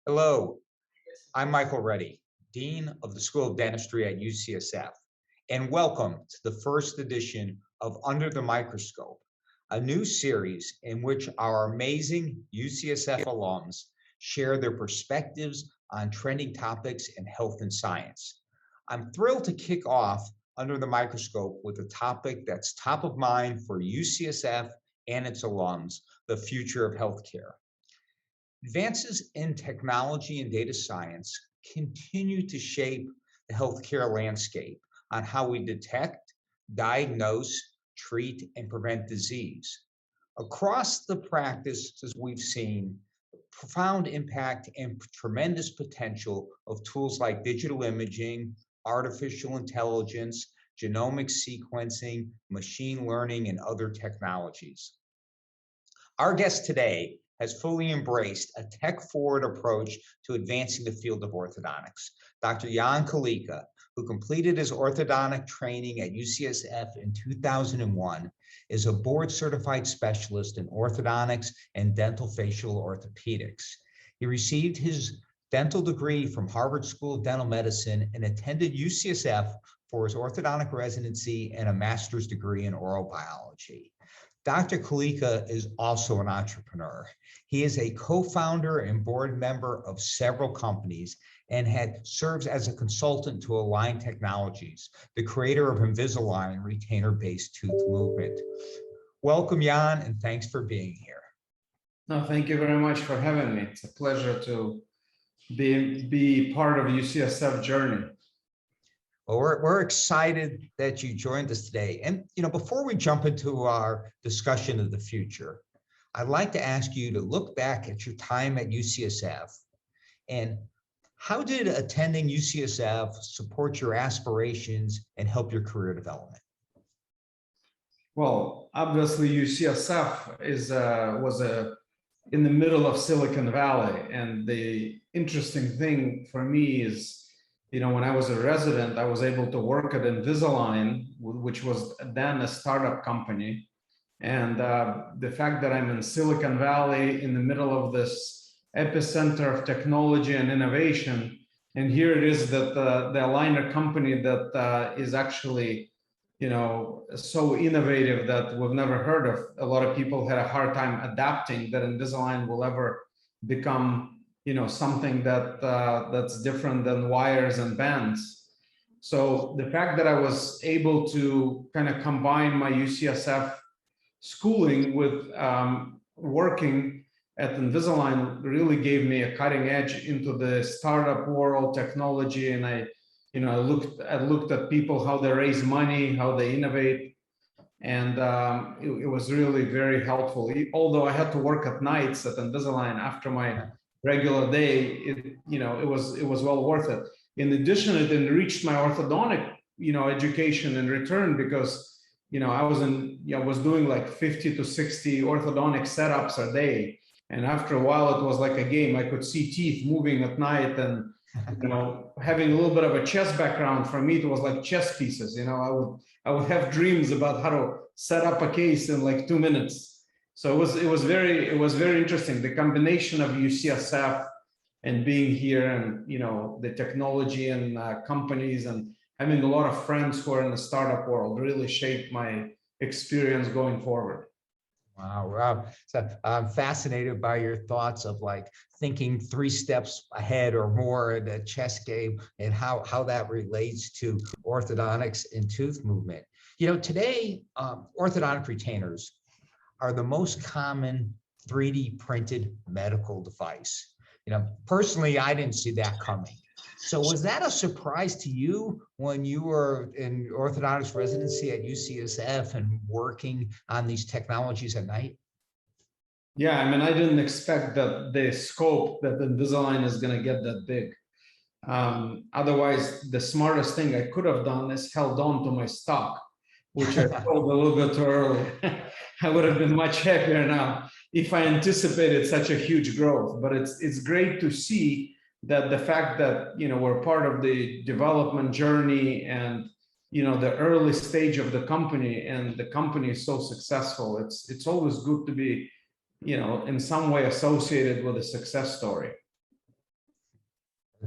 Hello, I'm Michael Reddy, Dean of the School of Dentistry at UCSF, and welcome to the first edition of Under the Microscope, a new series in which our amazing UCSF alums share their perspectives on trending topics in health and science. I'm thrilled to kick off Under the Microscope with a topic that's top of mind for UCSF and its alums, the future of healthcare. Advances in technology and data science continue to shape the healthcare landscape on how we detect, diagnose, treat, and prevent disease. Across the practices we've seen profound impact and tremendous potential of tools like digital imaging, artificial intelligence, genomic sequencing, machine learning, and other technologies. Our guest today has fully embraced a tech-forward approach to advancing the field of orthodontics. Dr. Yan Kalika, who completed his orthodontic training at UCSF in 2001, is a board-certified specialist in orthodontics and dentofacial orthopedics. He received his dental degree from Harvard School of Dental Medicine and attended UCSF for his orthodontic residency and a master's degree in oral biology. Dr. Kalika is also an entrepreneur. He is a co-founder and board member of several companies and serves as a consultant to Align Technologies, the creator of Invisalign retainer-based tooth movement. Welcome, Yan, and thanks for being here. No, thank you very much for having me. It's a pleasure to be part of UCSF journey. Well, we're excited that you joined us today. And, before we jump into our discussion of the future, I'd like to ask you to look back at your time at UCSF and how did attending UCSF support your aspirations and help your career development? Well, obviously UCSF was in the middle of Silicon Valley. And the interesting thing for me is, when I was a resident, I was able to work at Invisalign, which was then a startup company. And the fact that I'm in Silicon Valley in the middle of this epicenter of technology and innovation, and here it is that the aligner company that is actually, so innovative that we've never heard of. A lot of people had a hard time adapting that Invisalign will ever become something that's different than wires and bands. So the fact that I was able to kind of combine my UCSF schooling with working at Invisalign really gave me a cutting edge into the startup world, technology, and I looked at people, how they raise money, how they innovate, and it was really very helpful. Although I had to work at nights at Invisalign after my regular day, it was well worth it. In addition, it enriched my orthodontic, education in return because, I was doing like 50 to 60 orthodontic setups a day. And after a while, it was like a game. I could see teeth moving at night and, having a little bit of a chess background, for me, it was like chess pieces. I would have dreams about how to set up a case in like 2 minutes. So it was very interesting. The combination of UCSF and being here, and the technology and companies, and having a lot of friends who are in the startup world really shaped my experience going forward. Wow, Rob. So I'm fascinated by your thoughts of like thinking 3 steps ahead or more in a chess game and how that relates to orthodontics and tooth movement. Today, orthodontic retainers are the most common 3D printed medical device. Personally, I didn't see that coming. So was that a surprise to you when you were in orthodontics residency at UCSF and working on these technologies at night? Yeah, I didn't expect that the scope that Invisalign is going to get that big. Otherwise, the smartest thing I could have done is held on to my stock, which I sold a little bit too early. I would have been much happier now if I anticipated such a huge growth. But it's great to see that the fact that we're part of the development journey and the early stage of the company, and the company is so successful. It's always good to be in some way associated with a success story.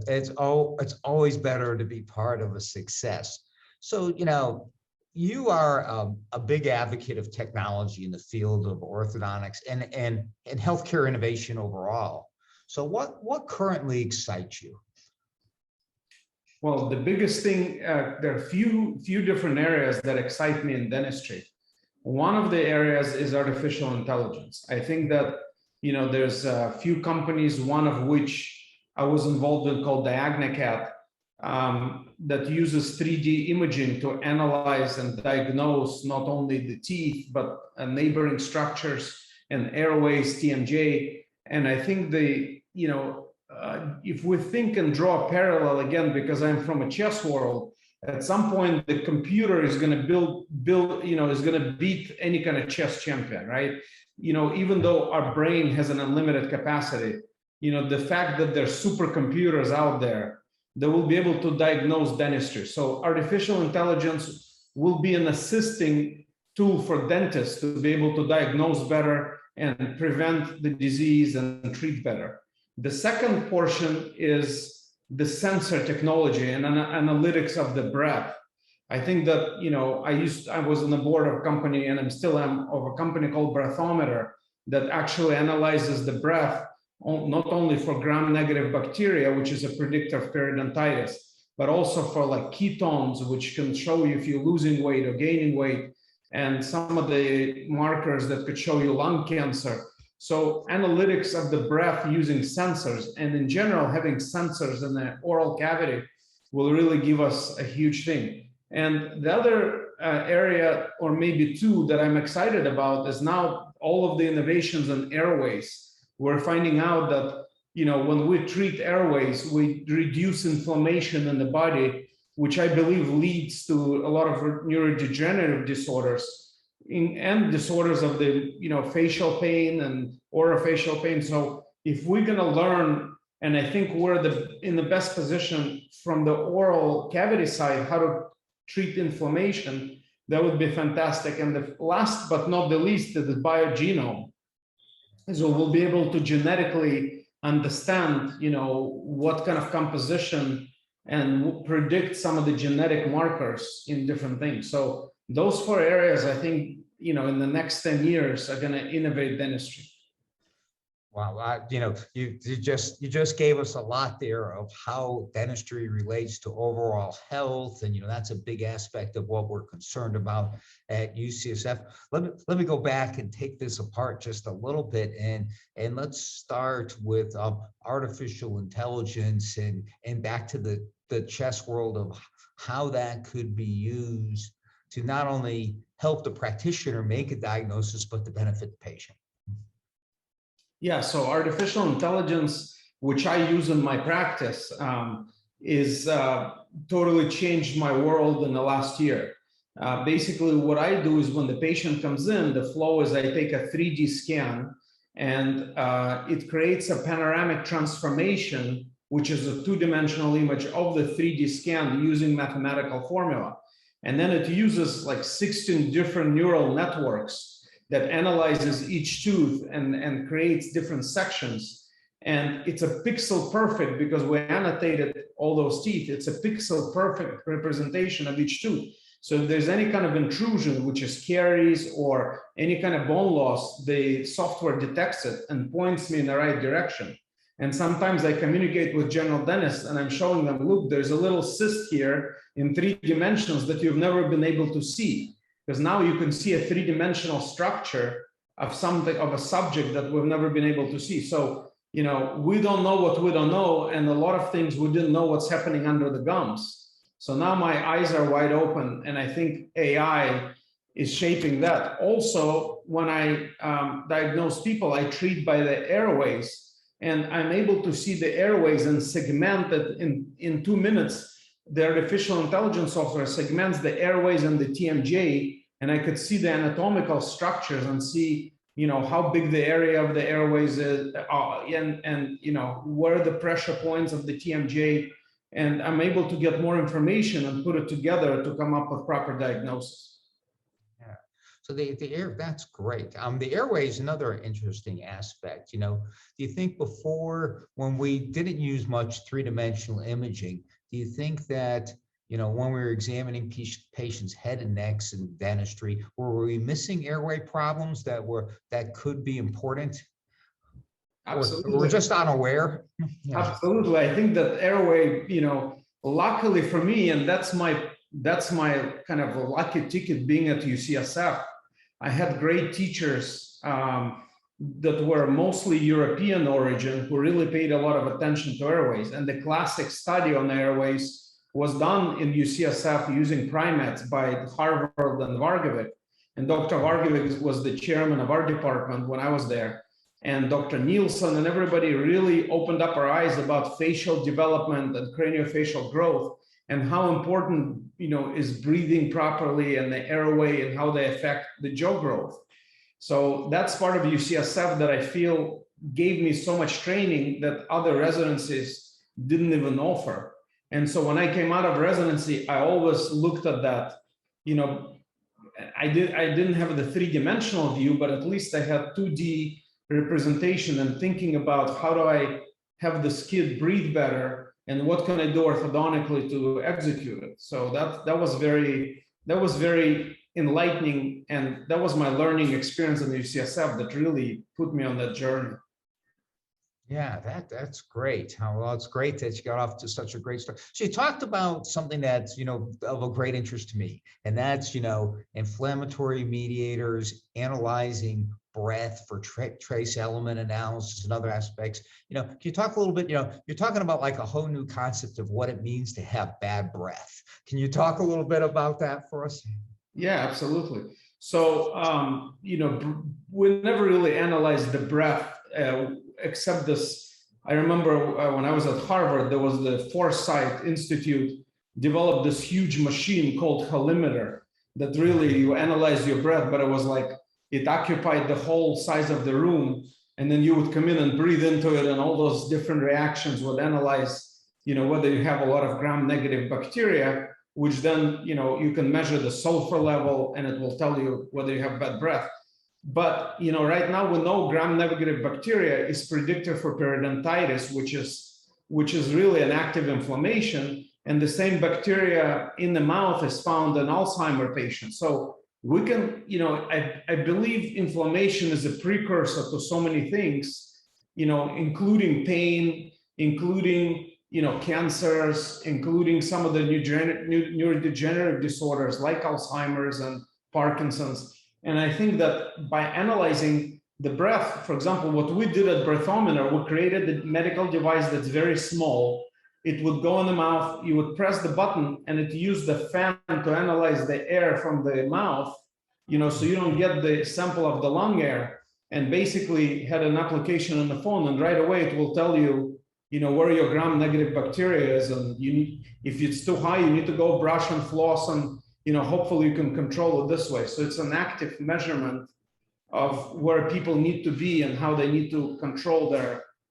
it's always better to be part of a success. So, you are a big advocate of technology in the field of orthodontics and healthcare innovation overall. So what currently excites you? Well, the biggest thing, there are few different areas that excite me in dentistry. One of the areas is artificial intelligence. I think that, there's a few companies, one of which I was involved in called DiagnaCat, that uses 3D imaging to analyze and diagnose not only the teeth, but neighboring structures and airways, TMJ. And I think if we think and draw a parallel again, because I'm from a chess world, at some point the computer is going to is going to beat any kind of chess champion, right? Even though our brain has an unlimited capacity, the fact that there's supercomputers out there that will be able to diagnose dentistry. So artificial intelligence will be an assisting tool for dentists to be able to diagnose better and prevent the disease and treat better. The second portion is the sensor technology and analytics of the breath. I think that, I was on the board of a company, and I'm still am, of a company called Breathometer that actually analyzes the breath, not only for gram-negative bacteria, which is a predictor of periodontitis, but also for like ketones, which can show you if you're losing weight or gaining weight, and some of the markers that could show you lung cancer. So analytics of the breath using sensors, and in general, having sensors in the oral cavity will really give us a huge thing. And the other area, or maybe two, that I'm excited about is now all of the innovations in airways. We're finding out that, when we treat airways, we reduce inflammation in the body, which I believe leads to a lot of neurodegenerative disorders and disorders of the, facial pain and orofacial pain. So if we're going to learn, and I think we're in the best position from the oral cavity side, how to treat inflammation, that would be fantastic. And the last but not the least is the biogenome. So we'll be able to genetically understand, what kind of composition and predict some of the genetic markers in different things. So those four areas, I think, in the next 10 years are going to innovate dentistry. Wow, you just gave us a lot there of how dentistry relates to overall health, and that's a big aspect of what we're concerned about at UCSF. Let me go back and take this apart just a little bit, and let's start with artificial intelligence and back to the chess world of how that could be used to not only help the practitioner make a diagnosis, but to benefit the patient. Yeah, so artificial intelligence, which I use in my practice, is totally changed my world in the last year. Basically, what I do is when the patient comes in, the flow is I take a 3D scan, and it creates a panoramic transformation, which is a two-dimensional image of the 3D scan using mathematical formula. And then it uses like 16 different neural networks that analyzes each tooth and creates different sections. And it's a pixel perfect, because we annotated all those teeth. It's a pixel perfect representation of each tooth. So if there's any kind of intrusion, which is caries or any kind of bone loss, the software detects it and points me in the right direction. And sometimes I communicate with general dentists and I'm showing them, look, there's a little cyst here in 3 dimensions that you've never been able to see. Because now you can see a 3-dimensional structure of something, of a subject that we've never been able to see. So, we don't know what we don't know, and a lot of things we didn't know what's happening under the gums. So now my eyes are wide open, and I think AI is shaping that. Also, when I diagnose people, I treat by the airways, and I'm able to see the airways and segment it in 2 minutes. The artificial intelligence software segments the airways and the TMJ, and I could see the anatomical structures and see, how big the area of the airways is, and where the pressure points of the TMJ, and I'm able to get more information and put it together to come up with proper diagnosis. Yeah. So the air, that's great. The airway is another interesting aspect. Do you think before, when we didn't use much three-dimensional imaging, do you think that, when we were examining patients' head and necks in dentistry, were we missing airway problems that could be important? Or we're Absolutely. just unaware? Yeah. Absolutely. I think that airway, luckily for me, and that's my kind of a lucky ticket being at UCSF. I had great teachers that were mostly European origin who really paid a lot of attention to airways. And the classic study on airways was done in UCSF using primates by Harvard and Vargovic. And Dr. Vargovic was the chairman of our department when I was there. And Dr. Nielsen and everybody really opened up our eyes about facial development and craniofacial growth and how important, is breathing properly and the airway and how they affect the jaw growth. So that's part of UCSF that I feel gave me so much training that other residencies didn't even offer. And so when I came out of residency, I always looked at that, I didn't have the three-dimensional view, but at least I had 2D representation and thinking about how do I have the kid breathe better and what can I do orthodontically to execute it. So that was very enlightening, and that was my learning experience in the UCSF that really put me on that journey. Yeah, that's great. Well, it's great that you got off to such a great start. So you talked about something that's, of a great interest to me, and that's, inflammatory mediators, analyzing breath for trace element analysis and other aspects. Can you talk a little bit, you're talking about like a whole new concept of what it means to have bad breath. Can you talk a little bit about that for us? Yeah, absolutely. So, we never really analyzed the breath except this. I remember when I was at Harvard, there was the Foresight Institute developed this huge machine called halimeter that really you analyze your breath, but it was like it occupied the whole size of the room, and then you would come in and breathe into it, and all those different reactions would analyze, whether you have a lot of gram-negative bacteria, which then, you can measure the sulfur level, and it will tell you whether you have bad breath. But, right now we know gram-negative bacteria is predictor for periodontitis, which is really an active inflammation, and the same bacteria in the mouth is found in Alzheimer patients. So we can, I believe inflammation is a precursor to so many things, including pain, including, cancers, including some of the neurodegenerative disorders like Alzheimer's and Parkinson's. And I think that by analyzing the breath, for example, what we did at Breathometer, we created a medical device that's very small. It would go in the mouth, you would press the button, and it used the fan to analyze the air from the mouth, so you don't get the sample of the lung air, and basically had an application on the phone, and right away it will tell you, where your gram-negative bacteria is, and if it's too high, you need to go brush and floss, and hopefully you can control it this way. So it's an active measurement of where people need to be and how they need to control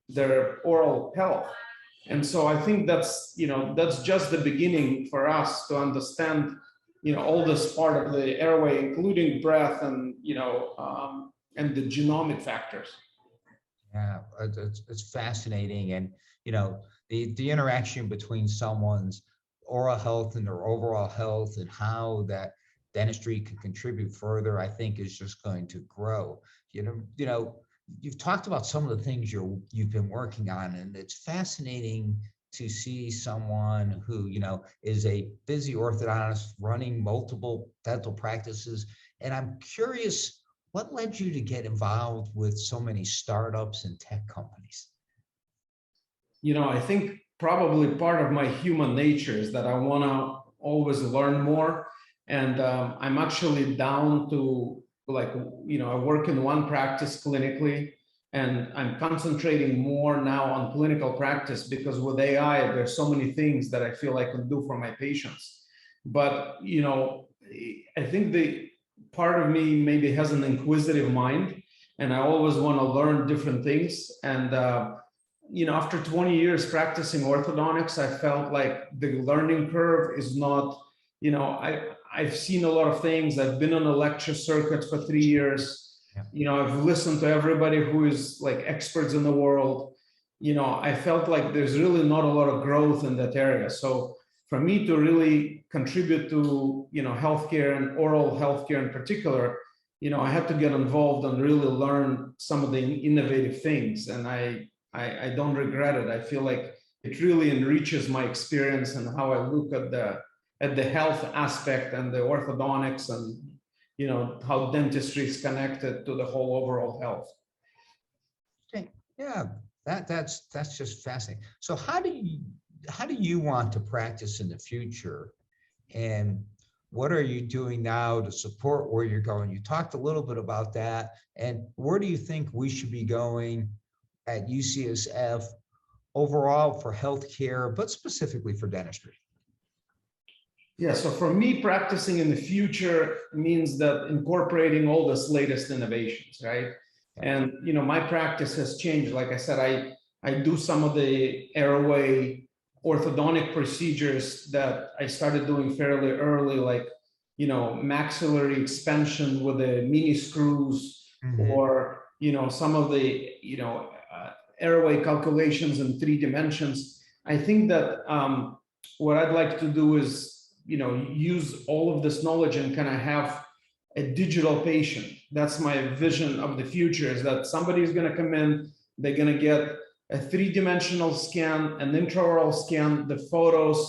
their oral health. And so I think that's just the beginning for us to understand, all this part of the airway, including breath and, and the genomic factors. Yeah, it's fascinating. And, the interaction between someone's oral health and their overall health and how that dentistry can contribute further, I think is just going to grow. You've talked about some of the things you've been working on, and it's fascinating to see someone who, is a busy orthodontist running multiple dental practices. And I'm curious, what led you to get involved with so many startups and tech companies? I think probably part of my human nature is that I want to always learn more. And I'm actually down to I work in one practice clinically, and I'm concentrating more now on clinical practice because with AI, there's so many things that I feel I can do for my patients. But, I think the part of me maybe has an inquisitive mind, and I always want to learn different things. And, after 20 years practicing orthodontics, I felt like the learning curve is not, I've seen a lot of things. I've been on a lecture circuit for 3 years. Yeah. I've listened to everybody who is like experts in the world. I felt like there's really not a lot of growth in that area. So for me to really contribute to, healthcare and oral healthcare in particular, I had to get involved and really learn some of the innovative things. And I don't regret it. I feel like it really enriches my experience and how I look at the health aspect and the orthodontics and, how dentistry is connected to the whole overall health. Okay. Yeah, that's just fascinating. So how do you want to practice in the future, and what are you doing now to support where you're going? You talked a little bit about that, and where do you think we should be going at UCSF overall for healthcare, but specifically for dentistry? Yeah, so for me, practicing in the future means that incorporating all this latest innovations, right? And my practice has changed. Like I said, I do some of the airway orthodontic procedures that I started doing fairly early, like maxillary expansion with the mini screws, or some of the airway calculations in 3 dimensions. I think that what I'd like to do is use all of this knowledge and kind of have a digital patient. That's my vision of the future, is that somebody is going to come in, they're going to get a 3-dimensional scan, an intraoral scan, the photos,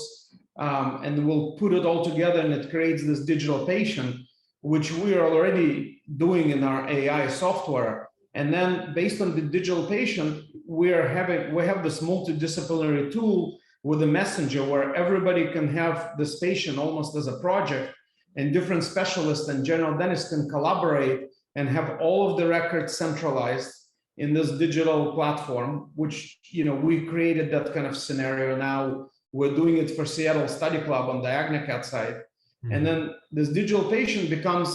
and we'll put it all together and it creates this digital patient, which we are already doing in our AI software. And then based on the digital patient, we have this multidisciplinary tool with a messenger where everybody can have this patient almost as a project, and different specialists and general dentists can collaborate and have all of the records centralized in this digital platform, which, we created that kind of scenario. Now we're doing it for Seattle Study Club on the AgnaCat side. And then this digital patient becomes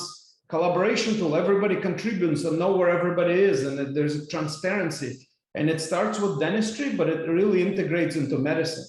collaboration tool. Everybody contributes and know where everybody is, and there's a transparency. And it starts with dentistry, but it really integrates into medicine,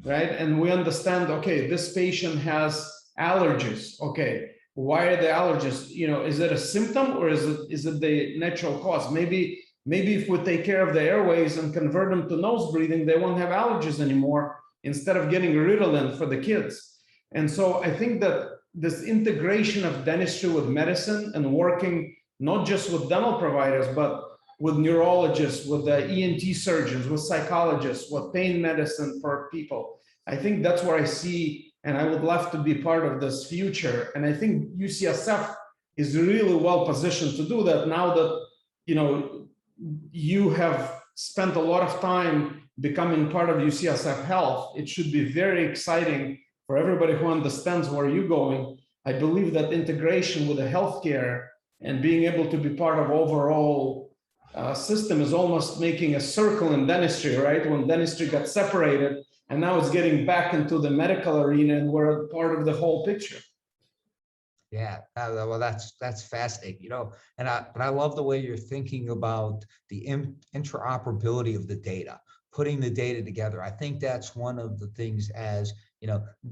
right? And we understand, okay, this patient has allergies. Okay, why are the allergies? Is it a symptom or is it the natural cause? Maybe if we take care of the airways and convert them to nose breathing, they won't have allergies anymore, instead of getting Ritalin for the kids. And so I think that this integration of dentistry with medicine and working not just with dental providers, but with neurologists, with the ENT surgeons, with psychologists, with pain medicine for people. I think that's where I see, and I would love to be part of this future. And I think UCSF is really well positioned to do that now that, you have spent a lot of time becoming part of UCSF Health. It should be very exciting for everybody who understands where you're going. I believe that integration with the healthcare and being able to be part of overall system is almost making a circle in dentistry, right? When dentistry got separated, and now it's getting back into the medical arena, and we're part of the whole picture. Yeah, well, that's fascinating, and I love the way you're thinking about the interoperability of the data, putting the data together. I think that's one of the things, as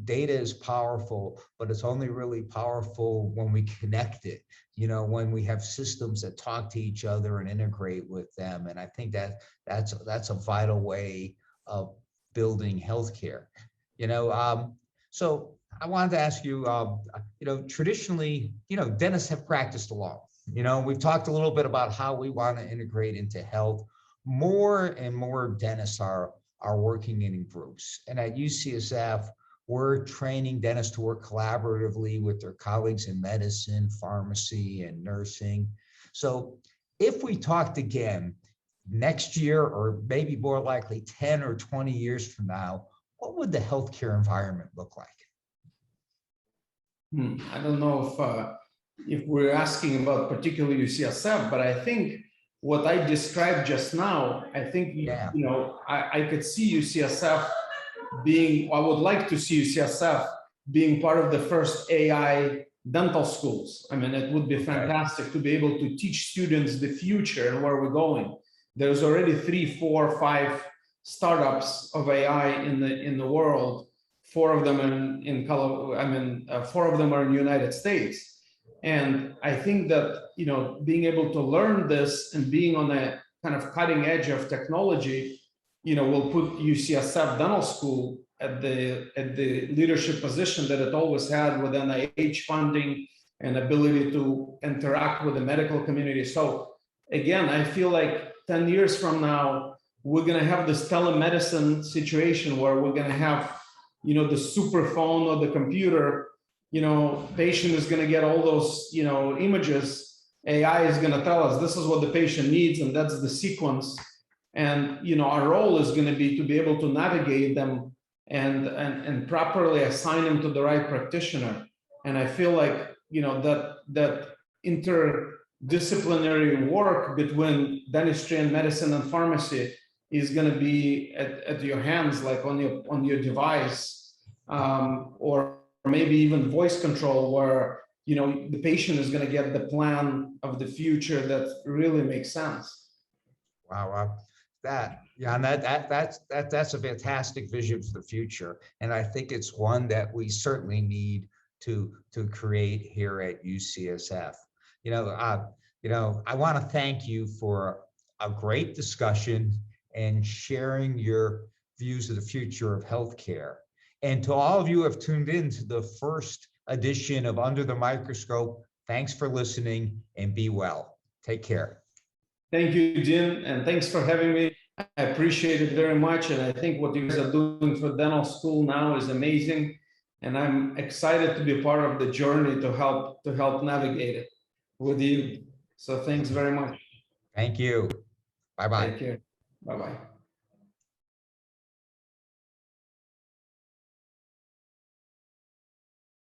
data is powerful, but it's only really powerful when we connect it, when we have systems that talk to each other and integrate with them. And I think that's a vital way of building healthcare. So I wanted to ask you, traditionally, dentists have practiced alone. We've talked a little bit about how we want to integrate into health. More and more dentists are working in groups. And at UCSF, we're training dentists to work collaboratively with their colleagues in medicine, pharmacy, and nursing. So if we talked again next year, or maybe more likely 10 or 20 years from now, what would the healthcare environment look like? I don't know if we're asking about particularly UCSF, but I think what I described just now, I think, I could see UCSF I would like to see UCSF being part of the first AI dental schools. I mean, it would be fantastic to be able to teach students the future and where we're going. There's already 3, 4, 5 startups of AI in the world, 4 of them in Colorado. 4 of them are in the United States. And I think that, being able to learn this and being on a kind of cutting edge of technology, will put UCSF Dental School at the leadership position that it always had with NIH funding and ability to interact with the medical community. So again, I feel like 10 years from now, we're going to have this telemedicine situation where we're going to have, the super phone or the computer, patient is going to get all those, images. AI is going to tell us this is what the patient needs, and that's the sequence. And, our role is going to be able to navigate them and properly assign them to the right practitioner. And I feel like, that interdisciplinary work between dentistry and medicine and pharmacy is going to be at your hands, like on your device, or maybe even voice control, where the patient is going to get the plan of the future that really makes sense. Wow, that's a fantastic vision for the future, and I think it's one that we certainly need to create here at UCSF. I want to thank you for a great discussion and sharing your views of the future of healthcare. And to all of you who have tuned in to the first edition of Under the Microscope, thanks for listening and be well. Take care. Thank you, Jim, and thanks for having me. I appreciate it very much. And I think what you guys are doing for dental school now is amazing. And I'm excited to be part of the journey to help navigate it with you. So thanks very much. Thank you. Bye-bye. Take care. Bye-bye.